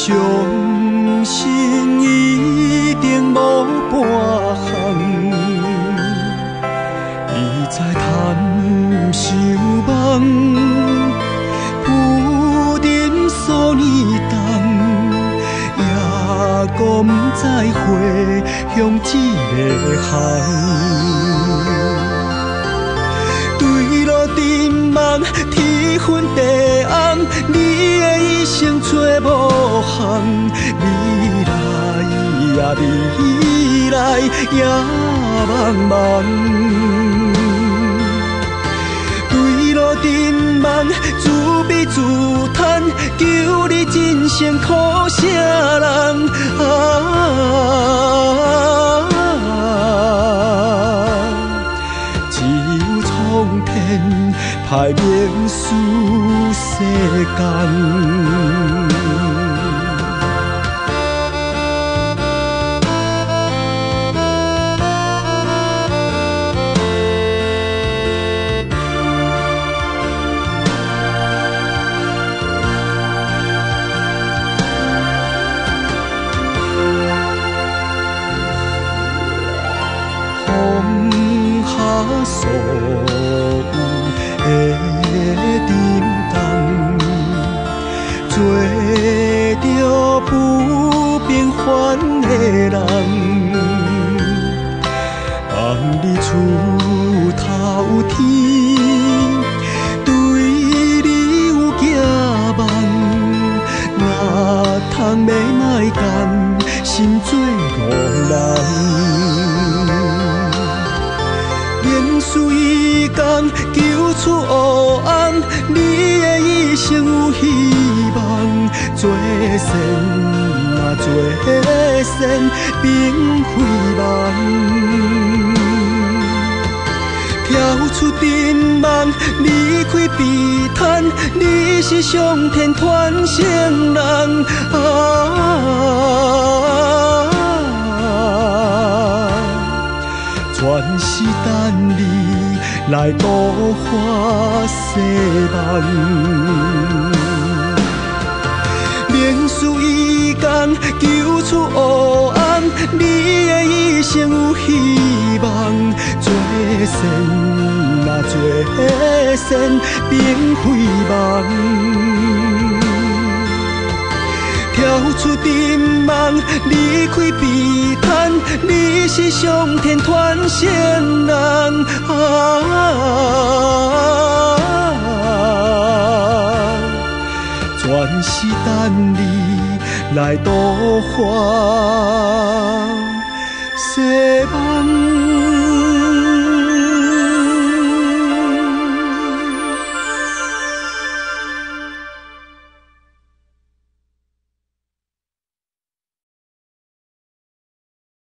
相信一定无半项，伊在贪想梦，浮沉数年冬，也搁不知回向一个项。对路沉梦，天昏地暗，你的一生找无项，未来呀未来也茫茫。对路沉梦，自悲自叹，求你真心苦啥人啊？只有苍天派命输世间。所有的沉重，做着不平凡的人，望你出头天，对你有寄望，哪通要莫甘心做路人？每一天求出黑暗，你的一生有希望，做善啊做善，并非梦。跳出沉梦，离开悲叹，你是上天传承人啊！全是等你来度化世梦，命数一天求出黑暗，你的一生有希望，做善啊做善，并非梦。跳出沉梦，离开悲叹，你是上天传承人啊！全是等你来度化世梦。